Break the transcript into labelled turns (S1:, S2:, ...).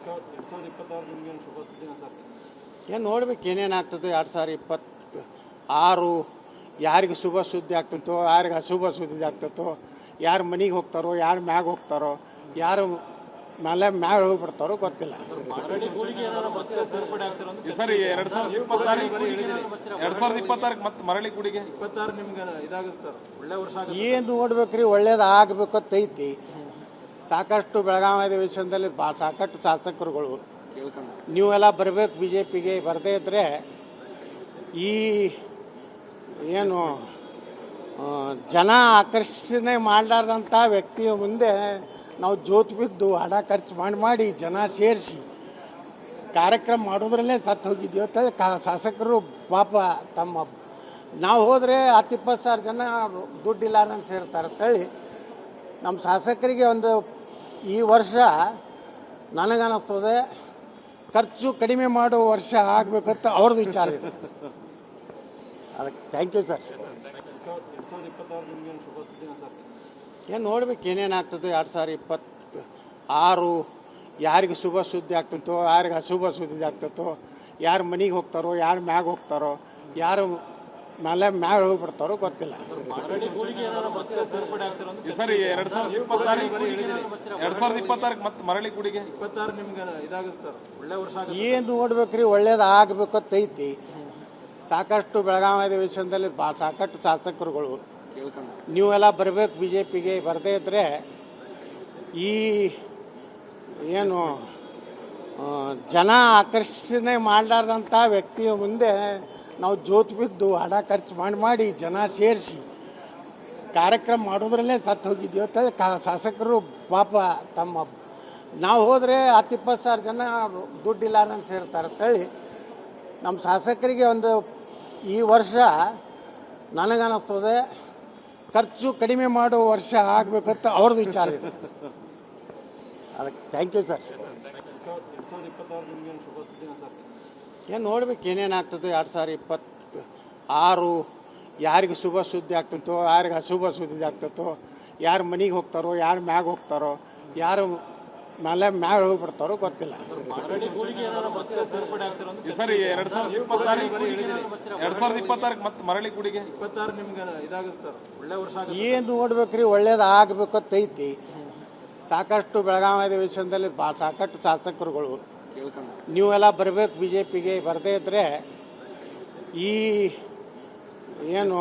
S1: 2026 ನಿಮಗೇನು ಶುಭ ಸುದ್ದಿನ ಸರ್?
S2: ಏನು ನೋಡ್ಬೇಕು ಏನೇನಾಗ್ತದೆ 2026 ಯಾರಿಗೆ ಶುಭ ಸುದ್ದಿ ಆಗ್ತದೋ ಯಾರಿಗೆ ಅಶುಭ ಸುದ್ದಿ ಆಗ್ತದೋ, ಯಾರು ಮನೆಗೆ ಹೋಗ್ತಾರೋ ಯಾರು ಮ್ಯಾಗ ಹೋಗ್ತಾರೋ ಯಾರು ಮೇಲೆ ಮ್ಯಾಗ ಹೋಗ್ಬಿಡ್ತಾರೋ ಗೊತ್ತಿಲ್ಲ.
S3: ಸರ್ 2026 ಮತ್ತೆ ಮರಳಿ ಕೂಡಿಗೆ
S1: 26 ನಿಮ್ಗೆ ಇದಾಗುತ್ತೆ ಸರ್, ಒಳ್ಳೆ ವರ್ಷ ಆಗುತ್ತೆ.
S2: ಏನು ನೋಡ್ಬೇಕ್ರಿ, ಒಳ್ಳೇದು ಆಗಬೇಕು ಅಂತೈತಿ. ಸಾಕಷ್ಟು ಬೆಳಗಾವಿ ಅಧಿವೇಶನದಲ್ಲಿ ಸಾಕಷ್ಟು ಶಾಸಕರುಗಳು ನೀವೆಲ್ಲ ಬರಬೇಕು BJPಗೆ, ಬರದೇ ಇದ್ದರೆ ಈ ಏನು ಜನ ಆಕರ್ಷಣೆ ಮಾಡಲಾರ್ದಂಥ ವ್ಯಕ್ತಿಯ ಮುಂದೆ ನಾವು ಜೋತು ಬಿದ್ದು ಹಣ ಖರ್ಚು ಮಾಡಿ ಜನ ಸೇರಿಸಿ ಕಾರ್ಯಕ್ರಮ ಮಾಡೋದ್ರಲ್ಲೇ ಸತ್ತು ಹೋಗಿದ್ದೀವಿ ಅಂತೇಳಿ ಶಾಸಕರು ಪಾಪ ತಮ್ಮ ನಾವು ಹೋದರೆ 10-20 ಸಾವಿರ ಜನ ದುಡ್ಡಿಲ್ಲಾರ್ದಂಗೆ ಸೇರ್ತಾರೆ ಅಂತೇಳಿ ನಮ್ಮ ಶಾಸಕರಿಗೆ ಒಂದು ಈ ವರ್ಷ ನನಗನ್ನಿಸ್ತದೆ ಖರ್ಚು ಕಡಿಮೆ ಮಾಡೋ ವರ್ಷ ಆಗಬೇಕಂತ ಅವ್ರದ್ದು ವಿಚಾರ ಇದೆ. ಅದಕ್ಕೆ ಥ್ಯಾಂಕ್ ಯು ಸರ್.
S1: 2026 ನಿಮಗೇನು ಶುಭ ಸುದ್ದಿನ ಸರ್?
S2: ಏನು ನೋಡ್ಬೇಕು ಏನೇನಾಗ್ತದೆ 2026 ಯಾರಿಗೆ ಶುಭ ಸುದ್ದಿ ಆಗ್ತದೋ ಯಾರಿಗೆ ಅಶುಭ ಸುದ್ದಿ ಆಗ್ತದೋ, ಯಾರು ಮನೆಗೆ ಹೋಗ್ತಾರೋ ಯಾರು ಮ್ಯಾಗ ಹೋಗ್ತಾರೋ ಯಾರು ಮೇಲೆ ಮ್ಯಾಗ ಹೋಗ್ಬಿಡ್ತಾರೋ ಗೊತ್ತಿಲ್ಲ.
S3: ಸರ್ 2026 ಮತ್ತೆ ಮರಳಿ ಕೂಡಿಗೆ
S1: 26 ನಿಮ್ಗೆ ಇದಾಗುತ್ತೆ ಸರ್, ಒಳ್ಳೆ ವರ್ಷ ಆಗುತ್ತೆ.
S2: ಏನು ನೋಡ್ಬೇಕ್ರಿ, ಒಳ್ಳೇದು ಆಗಬೇಕು ಅಂತೈತಿ. ಸಾಕಷ್ಟು ಬೆಳಗಾವಿ ಅಧಿವೇಶನದಲ್ಲಿ ಸಾಕಷ್ಟು ಶಾಸಕರುಗಳು ನೀವೆಲ್ಲ ಬರಬೇಕು BJPಗೆ, ಬರದೇ ಇದ್ದರೆ ಈ ಏನು ಜನ ಆಕರ್ಷಣೆ ಮಾಡಲಾರ್ದಂಥ ವ್ಯಕ್ತಿಯ ಮುಂದೆ ನಾವು ಜೋತು ಬಿದ್ದು ಹಣ ಖರ್ಚು ಮಾಡಿ ಜನ ಸೇರಿಸಿ ಕಾರ್ಯಕ್ರಮ ಮಾಡೋದ್ರಲ್ಲೇ ಸತ್ತು ಹೋಗಿದ್ದೀವಿ ಅಂತೇಳಿ ಶಾಸಕರು ಪಾಪ ತಮ್ಮ ನಾವು ಹೋದರೆ 10-20 ಸಾವಿರ ಜನ ದುಡ್ಡಿಲ್ಲಾರ್ದಂಗೆ ಸೇರ್ತಾರೆ ಅಂತೇಳಿ ನಮ್ಮ ಶಾಸಕರಿಗೆ ಒಂದು ಈ ವರ್ಷ ನನಗನ್ನಿಸ್ತದೆ ಖರ್ಚು ಕಡಿಮೆ ಮಾಡೋ ವರ್ಷ ಆಗಬೇಕಂತ ಅವ್ರದ್ದು ವಿಚಾರ ಇದೆ. ಅದಕ್ಕೆ ಥ್ಯಾಂಕ್ ಯು ಸರ್.
S1: 2026 ನಿಮಗೇನು ಶುಭ ಸುದ್ದಿನ ಸರ್?
S2: ಏನು ನೋಡ್ಬೇಕು ಏನೇನಾಗ್ತದೆ 2026 ಯಾರಿಗೆ ಶುಭ ಸುದ್ದಿ ಆಗ್ತದೋ ಯಾರಿಗೆ ಅಶುಭ ಸುದ್ದಿ ಆಗ್ತದೋ, ಯಾರು ಮನೆಗೆ ಹೋಗ್ತಾರೋ ಯಾರು ಮ್ಯಾಗ ಹೋಗ್ತಾರೋ ಯಾರು ಮೇಲೆ ಮ್ಯಾಗ ಹೋಗ್ಬಿಡ್ತಾರೋ ಗೊತ್ತಿಲ್ಲ.
S3: ಸರ್ 2026 ಮತ್ತೆ ಮರಳಿ ಕೂಡಿಗೆ
S1: 26 ನಿಮ್ಗೆ ಇದಾಗುತ್ತೆ ಸರ್, ಒಳ್ಳೆ ವರ್ಷ ಆಗುತ್ತೆ.
S2: ಏನು ನೋಡ್ಬೇಕ್ರಿ, ಒಳ್ಳೇದು ಆಗಬೇಕು ಅಂತೈತಿ. ಸಾಕಷ್ಟು ಬೆಳಗಾವಿ ಅಧಿವೇಶನದಲ್ಲಿ ಸಾಕಷ್ಟು ಶಾಸಕರುಗಳು ನೀವೆಲ್ಲ ಬರಬೇಕು BJPಗೆ, ಬರದೇ ಇದ್ದರೆ ಈ ಏನು